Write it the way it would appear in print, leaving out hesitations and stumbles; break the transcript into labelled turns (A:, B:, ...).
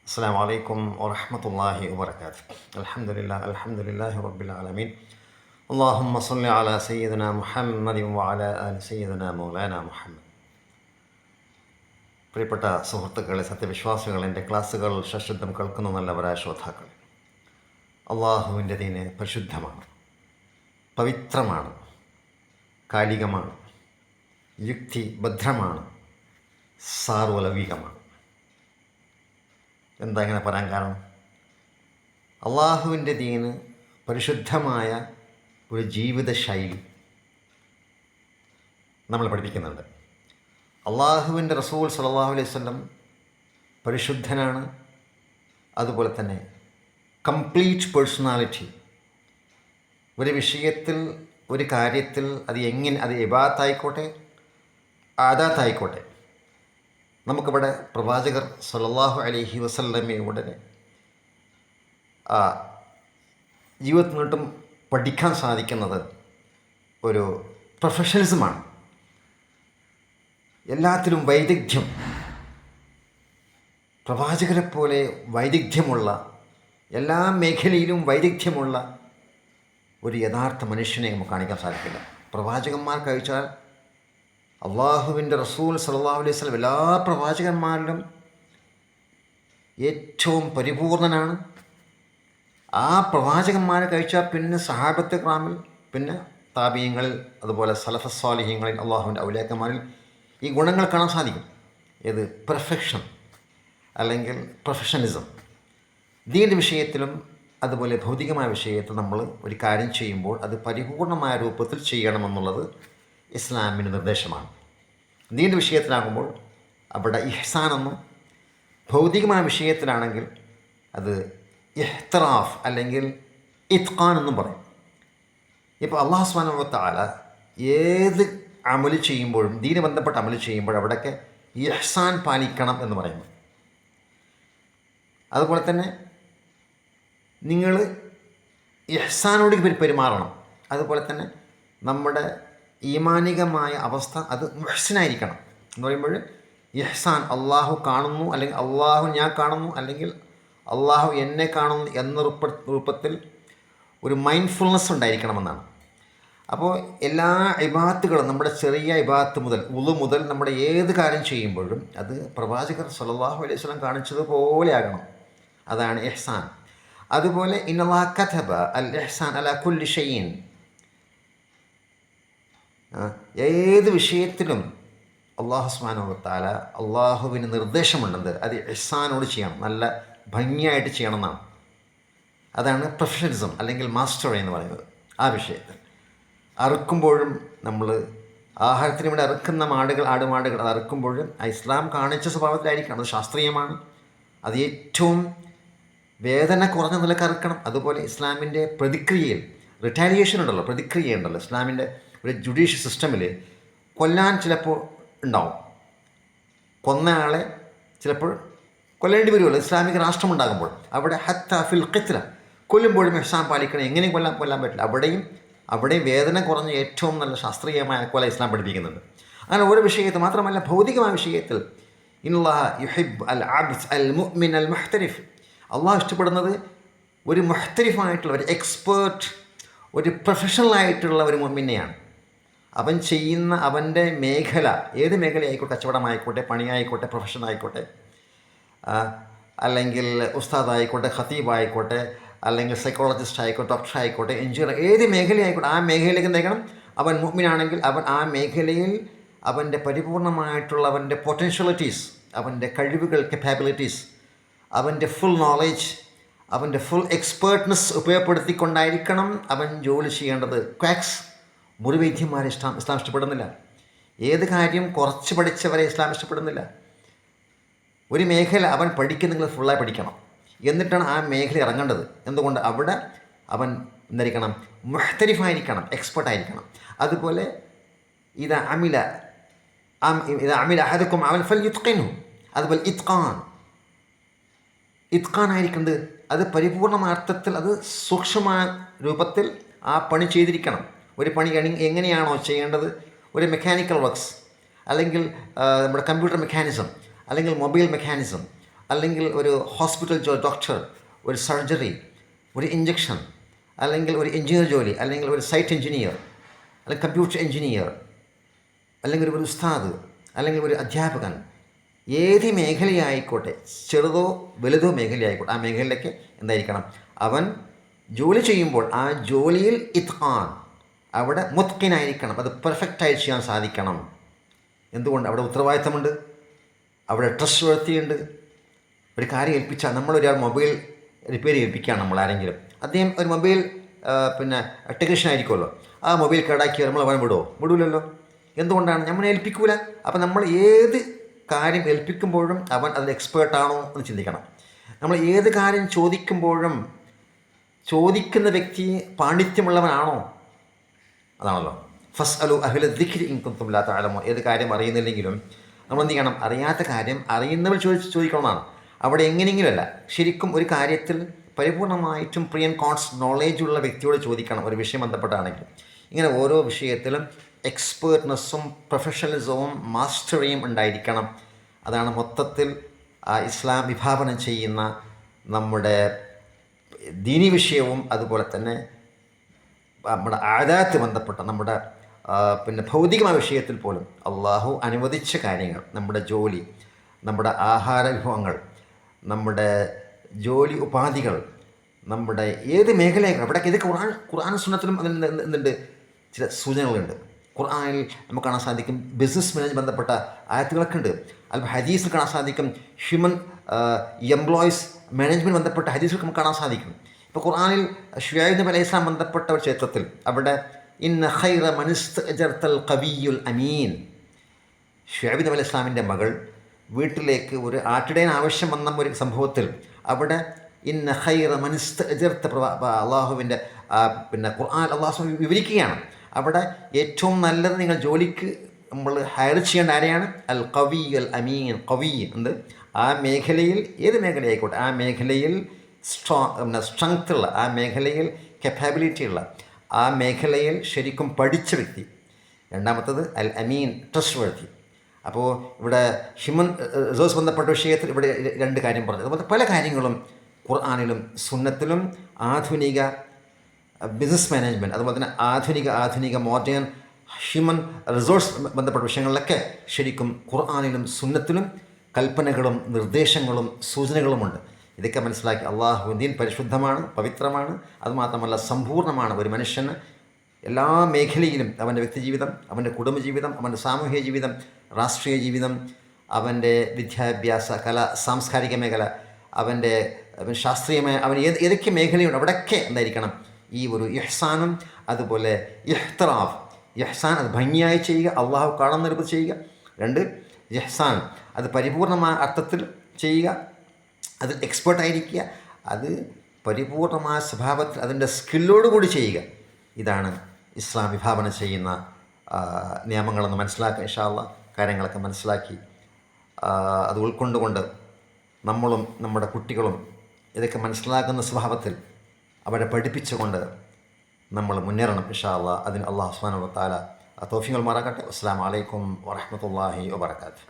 A: السلام عليكم ورحمة الله وبركاته. الحمد لله رب العالمين. اللهم صل على سيدنا محمد وعلى آل سيدنا مولانا മുഹമ്മദ്. പ്രിയപ്പെട്ട സുഹൃത്തുക്കളെ, സത്യവിശ്വാസികൾ, എൻ്റെ ക്ലാസ്സുകൾ സശ്രദ്ധം കേൾക്കുന്ന നല്ലവരായ ശ്രോതാക്കൾ, അള്ളാഹുവിൻ്റെ ദീന് പരിശുദ്ധമാണ്, പവിത്രമാണ്, കാലികമാണ്, യുക്തിഭദ്രമാണ്, സാർവലൗകികമാണ്. എന്താ ഇങ്ങനെ പറയാൻ കാരണം? അള്ളാഹുവിൻ്റെ ദീന് പരിശുദ്ധമായ ഒരു ജീവിത ശൈലി നമ്മൾ പഠിപ്പിക്കുന്നുണ്ട്. അള്ളാഹുവിൻ്റെ റസൂൽ സല്ലല്ലാഹു അലൈഹി വസല്ലം പരിശുദ്ധനാണ്. അതുപോലെ തന്നെ കംപ്ലീറ്റ് പേഴ്സണാലിറ്റി. ഒരു വിഷയത്തിൽ, ഒരു കാര്യത്തിൽ, അത് ഇബാദത്തായിക്കോട്ടെ ആദാത്തായിക്കോട്ടെ, നമുക്കിവിടെ പ്രവാചകർ സല്ലല്ലാഹു അലൈഹി വസല്ലമയുടെ ജീവിതത്തിൽ നിന്നിട്ടും പഠിക്കാൻ സാധിക്കുന്നത് ഒരു പ്രൊഫഷണലിസമാണ്. എല്ലാത്തിലും വൈദഗ്ധ്യം, പ്രവാചകരെ പോലെ വൈദഗ്ധ്യമുള്ള, എല്ലാ മേഖലയിലും വൈദഗ്ധ്യമുള്ള ഒരു യഥാർത്ഥ മനുഷ്യനെ നമുക്ക് കാണിക്കാൻ സാധിക്കില്ല. പ്രവാചകന്മാർ കഴിച്ചാൽ അള്ളാഹുവിൻ്റെ റസൂൽ സല്ലല്ലാഹു അലൈഹി വസല്ലം എല്ലാ പ്രവാചകന്മാരിലും ഏറ്റവും പരിപൂർണനാണ്. ആ പ്രവാചകന്മാരെ കഴിച്ചാൽ പിന്നെ സഹാബത്ത് ക്രാമിൽ, പിന്നെ താബീങ്ങളിൽ, അതുപോലെ സലഫ് സ്വാലിഹീങ്ങളിൽ, അള്ളാഹുവിൻ്റെ ഔലിയാക്കന്മാരിൽ ഈ ഗുണങ്ങൾ കാണാൻ സാധിക്കും. ഏത്? പെർഫെക്ഷൻ അല്ലെങ്കിൽ പ്രൊഫഷണലിസം. ദീൻ്റെ വിഷയത്തിലും അതുപോലെ ഭൗതികമായ വിഷയത്തിൽ നമ്മൾ ഒരു കാര്യം ചെയ്യുമ്പോൾ അത് പരിപൂർണമായ രൂപത്തിൽ ചെയ്യണമെന്നുള്ളത് ഇസ്ലാമിൻ്റെ നിർദ്ദേശമാണ്. ദീൻ്റെ വിഷയത്തിലാകുമ്പോൾ അവിടെ ഇഹ്സാനെന്നും, ഭൗതികമായ വിഷയത്തിലാണെങ്കിൽ അത് ഇഹ്തിറാഫ് അല്ലെങ്കിൽ ഇത്ഖാൻ എന്നും പറയും. ഇപ്പോൾ അല്ലാഹു സുബ്ഹാനഹു വ തആല ഏത് അമല് ചെയ്യുമ്പോഴും, ദീന് ബന്ധപ്പെട്ട അമല് ചെയ്യുമ്പോഴും അവിടെയൊക്കെ ഇഹ്സാൻ പാലിക്കണം എന്ന് പറയുന്നു. അതുപോലെ തന്നെ നിങ്ങൾ ഇഹ്സാനോട് പെരുമാറണം. അതുപോലെ തന്നെ നമ്മുടെ ഈമാനികമായ അവസ്ഥ അത് മുഹ്സിനായിരിക്കണം എന്ന് പറയുമ്പോൾ ഇഹ്സാൻ, അള്ളാഹു കാണുന്നു, അല്ലെങ്കിൽ അള്ളാഹു ഞാൻ കാണുന്നു, അല്ലെങ്കിൽ അള്ളാഹു എന്നെ കാണുന്നു എന്ന രൂപത്തിൽ ഒരു മൈൻഡ്ഫുൾനെസ് ഉണ്ടായിരിക്കണമെന്നാണ്. അപ്പോൾ എല്ലാ ഇബാദത്തുകളും, നമ്മുടെ ചെറിയ ഇബാദത്ത് മുതൽ, ഉളു മുതൽ, നമ്മുടെ ഏത് കാര്യം ചെയ്യുമ്പോഴും അത് പ്രവാചകർ സല്ലല്ലാഹു അലൈഹി വസല്ലം കാണിച്ചതുപോലെ ആകണം. അതാണ് ഇഹ്സാൻ. അതുപോലെ ഇന്നല്ലാഹ കതബ അൽ ഇഹ്സാൻ അലാ കുല്ലി ഷൈഇൻ. ഏത് വിഷയത്തിലും അല്ലാഹു സുബ്ഹാനഹു വ തആല, അള്ളാഹുവിന് നിർദ്ദേശമുണ്ടെന്ന് അത് ഇഹ്സാനോട് ചെയ്യണം, നല്ല ഭംഗിയായിട്ട് ചെയ്യണം എന്നാണ്. അതാണ് പ്രൊഫഷണലിസം അല്ലെങ്കിൽ മാസ്റ്റർ എന്ന് പറയുന്നത്. ആ വിഷയത്തിൽ അറുക്കുമ്പോഴും, നമ്മൾ ആഹാരത്തിന് വേണ്ടി അറുക്കുന്ന ആടുമാടുകൾ അത് അറുക്കുമ്പോഴും ഇസ്ലാം കാണിച്ച സ്വഭാവത്തിലായിരിക്കണം. അത് ശാസ്ത്രീയമാണ്. അത് ഏറ്റവും വേദന കുറഞ്ഞ നിലക്ക് അറുക്കണം. അതുപോലെ ഇസ്ലാമിൻ്റെ പ്രതിക്രിയയിൽ റിറ്റാലിയേഷൻ ഉണ്ടല്ലോ, പ്രതിക്രിയ ഇസ്ലാമിൻ്റെ ഒരു ജുഡീഷ്യൽ സിസ്റ്റമിൽ കൊല്ലാൻ ചിലപ്പോൾ ഉണ്ടാവും. കൊന്ന ആളെ ചിലപ്പോൾ കൊല്ലേണ്ടി വരുമല്ലോ ഇസ്ലാമിക രാഷ്ട്രമുണ്ടാകുമ്പോൾ. അവിടെ ഹത്ത ഫിൽ ഖിത്ല, കൊല്ലുമ്പോഴും ഇഹ്സാൻ പാലിക്കണം. എങ്ങനെയും കൊല്ലാൻ പറ്റില്ല. അവിടെയും വേദന കുറഞ്ഞ ഏറ്റവും നല്ല ശാസ്ത്രീയമായ കൊല ഇസ്ലാം പഠിപ്പിക്കുന്നുണ്ട്. അങ്ങനെ ഓരോ വിഷയത്തിൽ മാത്രമല്ല, ഭൗതികമായ വിഷയത്തിൽ ഇന്നല്ലാഹ യുഹിബ്ബു അൽ അബ്ദ് അൽ മുഅ്മിൻ അൽ മുഹ്തരിഫ്. അള്ളാഹു ഇഷ്ടപ്പെടുന്നത് ഒരു മുഹ്തരിഫായിട്ടുള്ള, ഒരു എക്സ്പേർട്ട്, ഒരു പ്രൊഫഷണലായിട്ടുള്ള ഒരു മുഅ്മിനെയാണ്. അവൻ ചെയ്യുന്ന അവൻ്റെ മേഖല, ഏത് മേഖലയായിക്കോട്ടെ, കച്ചവടമായിക്കോട്ടെ, പണിയായിക്കോട്ടെ, പ്രൊഫഷനായിക്കോട്ടെ, അല്ലെങ്കിൽ ഉസ്താദായിക്കോട്ടെ, ഖതീബായിക്കോട്ടെ, അല്ലെങ്കിൽ സൈക്കോളജിസ്റ്റ് ആയിക്കോട്ടെ, ഡോക്ടർ ആയിക്കോട്ടെ, എഞ്ചിനീയർ, ഏത് മേഖലയായിക്കോട്ടെ, ആ മേഖലയിലേക്ക് എന്തെങ്കിലും അവൻ മുഅ്മിനാണെങ്കിൽ അവൻ ആ മേഖലയിൽ അവൻ്റെ പരിപൂർണമായിട്ടുള്ള അവൻ്റെ പൊട്ടൻഷ്യലിറ്റീസ്, അവൻ്റെ കഴിവുകൾ, കപ്പാബിലിറ്റീസ്, അവൻ്റെ ഫുൾ നോളേജ്, അവൻ്റെ ഫുൾ എക്സ്പേർട്ട്നെസ് ഉപയോഗപ്പെടുത്തിക്കൊണ്ടായിരിക്കണം അവൻ ജോലി ചെയ്യേണ്ടത്. ക്വാക്സ്, മുറിവൈദ്യന്മാരെ ഇസ്ലാം ഇഷ്ടപ്പെടുന്നില്ല. ഏത് കാര്യം കുറച്ച് പഠിച്ചവരെ ഇസ്ലാം ഇഷ്ടപ്പെടുന്നില്ല. ഒരു മേഖല അവൻ പഠിക്കുന്നെങ്കിൽ ഫുള്ളായി പഠിക്കണം, എന്നിട്ടാണ് ആ മേഖല ഇറങ്ങേണ്ടത്. എന്തുകൊണ്ട്? അവിടെ അവൻ എന്തായിരിക്കണം? മുഹ്തരിഫായിരിക്കണം, എക്സ്പേർട്ടായിരിക്കണം. അതുപോലെ ഇത് അമില അഹദുക്കും അമൽ ഫൽ യുത്ഖിൻഹു. അതുപോലെ ഇത്ഖാൻ ആയിരിക്കുന്നത് അത് പരിപൂർണമായ അർത്ഥത്തിൽ, അത് സൂക്ഷ്മമായ രൂപത്തിൽ ആ പണി ചെയ്തിരിക്കണം. ഒരു പണി എങ്ങനെയാണോ ചെയ്യേണ്ടത്, ഒരു മെക്കാനിക്കൽ വർക്ക്സ്, അല്ലെങ്കിൽ നമ്മുടെ കമ്പ്യൂട്ടർ മെക്കാനിസം, അല്ലെങ്കിൽ മൊബൈൽ മെക്കാനിസം, അല്ലെങ്കിൽ ഒരു ഹോസ്പിറ്റൽ ഡോക്ടർ, ഒരു സർജറി, ഒരു ഇഞ്ചക്ഷൻ, അല്ലെങ്കിൽ ഒരു എഞ്ചിനീയർ ജോലി, അല്ലെങ്കിൽ ഒരു സൈറ്റ് എഞ്ചിനീയർ, അല്ലെങ്കിൽ കമ്പ്യൂട്ടർ എഞ്ചിനീയർ, അല്ലെങ്കിൽ ഒരു ഉസ്താദ്, അല്ലെങ്കിൽ ഒരു അധ്യാപകൻ, ഏത് മേഖലയായിക്കോട്ടെ, ചെറുതോ വലുതോ മേഖലയായിക്കോട്ടെ, ആ മേഖലയിലേക്ക് എന്തായിരിക്കണം, അവൻ ജോലി ചെയ്യുമ്പോൾ ആ ജോലിയിൽ ഇത്ഖാൻ, അവിടെ മുത്ഖിനായിരിക്കണം, അത് പെർഫെക്റ്റായി ചെയ്യാൻ സാധിക്കണം. എന്തുകൊണ്ട്? അവിടെ ഉത്തരവാദിത്തമുണ്ട്, അവിടെ ട്രസ്റ്റ് വർത്തിയുണ്ട്. ഒരു കാര്യം ഏൽപ്പിച്ചാൽ, നമ്മളൊരാൾ മൊബൈൽ റിപ്പയർ ഏൽപ്പിക്കുകയാണ് നമ്മൾ ആരെങ്കിലും, അദ്ദേഹം ഒരു മൊബൈൽ ടെക്നീഷ്യൻ ആയിരിക്കുമല്ലോ, ആ മൊബൈൽ കേടാക്കിയാൽ നമ്മൾ അവൻ വിടൂലല്ലോ. എന്തുകൊണ്ടാണ്? നമ്മൾ ഏൽപ്പിക്കൂല. അപ്പം നമ്മൾ ഏത് കാര്യം ഏൽപ്പിക്കുമ്പോഴും അവൻ അതിൽ എക്സ്പേർട്ടാണോ എന്ന് ചിന്തിക്കണം. നമ്മൾ ഏത് കാര്യം ചോദിക്കുമ്പോഴും ചോദിക്കുന്ന വ്യക്തി പാണ്ഡിത്യമുള്ളവനാണോ? അതാണല്ലോ ഫസ് അലു അഹ്ല ദിക്രി ഇൻ കുന്തും ലാ തഅലമൂൻ. ഏത് കാര്യം അറിയുന്നില്ലെങ്കിലും നമ്മൾ എന്ത് ചെയ്യണം? അറിയാത്ത കാര്യം അറിയുന്നവർ ചോദിക്കണമെന്നാണ്. അവിടെ എങ്ങനെയെങ്കിലുമല്ല, ശരിക്കും ഒരു കാര്യത്തിൽ പരിപൂർണമായിട്ടും പ്രീ ആൻഡ് കോൺസ് നോളേജുള്ള വ്യക്തിയോട് ചോദിക്കണം, ഒരു വിഷയം ബന്ധപ്പെട്ടാണെങ്കിൽ. ഇങ്ങനെ ഓരോ വിഷയത്തിലും എക്സ്പേർട്ട്നെസ്സും പ്രൊഫഷണലിസവും മാസ്റ്ററിയും ഉണ്ടായിരിക്കണം. അതാണ് മൊത്തത്തിൽ ഇസ്ലാം വിഭാവനം ചെയ്യുന്ന നമ്മുടെ ദീനി വിഷയവും, അതുപോലെ തന്നെ നമ്മുടെ ആദാത്ത് ബന്ധപ്പെട്ട നമ്മുടെ ഭൗതികമായ വിഷയത്തിൽ പോലും അള്ളാഹു അനുവദിച്ച കാര്യങ്ങൾ, നമ്മുടെ ജോലി, നമ്മുടെ ആഹാര വിഭവങ്ങൾ, നമ്മുടെ ജോലി ഉപാധികൾ, നമ്മുടെ ഏത് മേഖലകൾ, അവിടെയൊക്കെ ഇത് ഖുർആൻ സുന്നത്തിലും അതിന് എന്തുണ്ട്? ചില സൂചനകളുണ്ട്. ഖുർആനിൽ നമുക്ക് കാണാൻ സാധിക്കും ബിസിനസ് മാനേജ് ബന്ധപ്പെട്ട ആയത്തുകളൊക്കെ ഉണ്ട്. അല്ലെങ്കിൽ ഹദീസിൽ കാണാൻ സാധിക്കും ഹ്യൂമൻ എംപ്ലോയീസ് മാനേജ്മെൻറ്റ് ബന്ധപ്പെട്ട ഹദീസിൽ നമുക്ക് കാണാൻ സാധിക്കും. ഇപ്പോൾ ഖുർആനിൽ ഷുഐബ് നബി അലൈഹി സ്വലാം ബന്ധപ്പെട്ട ഒരു ചരിത്രത്തിൽ അവിടെ ഇന്ന ഖൈറ മനിസ്തഅജർതൽ ഖവിയ്യുൽ അമീൻ, ഷുഐബ് നബി അലൈഹി സ്വലാമിൻ്റെ മകൾ വീട്ടിലേക്ക് ഒരു ആട്ടിടയൻ ആവശ്യം വന്ന ഒരു സംഭവത്തിൽ അവിടെ ഇന്ന ഖൈറ മനിസ്തഅജർത, അള്ളാഹുവിൻ്റെ ഖുർആൻ അള്ളാഹു വിവരിക്കുകയാണ്. അവിടെ ഏറ്റവും നല്ലത് നിങ്ങൾ ജോലിക്ക് നമ്മൾ ഹയർ ചെയ്യേണ്ട ആരെയാണ്? അൽ ഖവി അൽ അമീൻ. ഖവി എന്ത്? ആ മേഖലയിൽ, ഏത് മേഖലയായിക്കോട്ടെ, ആ മേഖലയിൽ സ്ട്രെങ്ത് ഉള്ള, ആ മേഖലയിൽ കപ്പാബിലിറ്റി ഉള്ള, ആ മേഖലയിൽ ശരിക്കും പഠിച്ച വ്യക്തി. രണ്ടാമത്തത് അൽ അമീൻ, ട്രസ്റ്റ് വർത്തി. അപ്പോൾ ഇവിടെ ഹ്യൂമൻ റിസോഴ്സ് ബന്ധപ്പെട്ട വിഷയത്തിൽ ഇവിടെ രണ്ട് കാര്യം പറഞ്ഞു. അതുപോലെ പല കാര്യങ്ങളും ഖുർആനിലും സുന്നത്തിലും ആധുനിക ബിസിനസ് മാനേജ്മെൻറ്റ്, അതുപോലെ തന്നെ ആധുനിക മോഡേൺ ഹ്യൂമൻ റിസോഴ്സ് ബന്ധപ്പെട്ട വിഷയങ്ങളിലൊക്കെ ശരിക്കും ഖുർആനിലും സുന്നത്തിലും കൽപ്പനകളും നിർദ്ദേശങ്ങളും സൂചനകളുമുണ്ട്. ഇതൊക്കെ മനസ്സിലാക്കി അള്ളാഹു ദീൻ പരിശുദ്ധമാണ്, പവിത്രമാണ്, അതുമാത്രമല്ല സമ്പൂർണ്ണമാണ്. ഒരു മനുഷ്യന് എല്ലാ മേഖലയിലും അവൻ്റെ വ്യക്തിജീവിതം, അവൻ്റെ കുടുംബജീവിതം, അവൻ്റെ സാമൂഹിക ജീവിതം, രാഷ്ട്രീയ ജീവിതം, അവൻ്റെ വിദ്യാഭ്യാസ, കല, സാംസ്കാരിക മേഖല, അവൻ്റെ ശാസ്ത്രീയമായ, അവൻ ഏതൊക്കെ മേഖലയുണ്ട് അവിടെയൊക്കെ എന്തായിരിക്കണം? ഈ ഒരു ഇഹ്സാനും അതുപോലെ ഇഹ്തിറാഫ്. ഇഹ്സാൻ അത് ഭംഗിയായി ചെയ്യുക, അള്ളാഹു കാണുന്ന രൂപത്തിൽ ചെയ്യുക. രണ്ട്, ഇഹ്സാൻ അത് പരിപൂർണമായ അർത്ഥത്തിൽ ചെയ്യുക, അതിൽ എക്സ്പേർട്ടായിരിക്കുക, അത് പരിപൂർണമായ സ്വഭാവത്തിൽ അതിൻ്റെ സ്കില്ലോടുകൂടി ചെയ്യുക. ഇതാണ് ഇസ്ലാം വിഭാവനം ചെയ്യുന്ന നിയമങ്ങളെന്ന് മനസ്സിലാക്കുക. ഇൻഷാ അല്ലാഹ് കാര്യങ്ങളൊക്കെ മനസ്സിലാക്കി അത് ഉൾക്കൊണ്ടുകൊണ്ട് നമ്മളും നമ്മുടെ കുട്ടികളും ഇതൊക്കെ മനസ്സിലാക്കുന്ന സ്വഭാവത്തിൽ അവരെ പഠിപ്പിച്ചുകൊണ്ട് നമ്മൾ മുന്നേറണം. ഇൻഷാ അല്ലാഹ് അതിന് അല്ലാഹു സുബ്ഹാനഹു വ തആല തൗഫീഖ് നൽകുമാറാകട്ടെ. അസ്സലാമു അലൈക്കും വറഹ്മത്തുള്ളാഹി വബറകാതുഹു.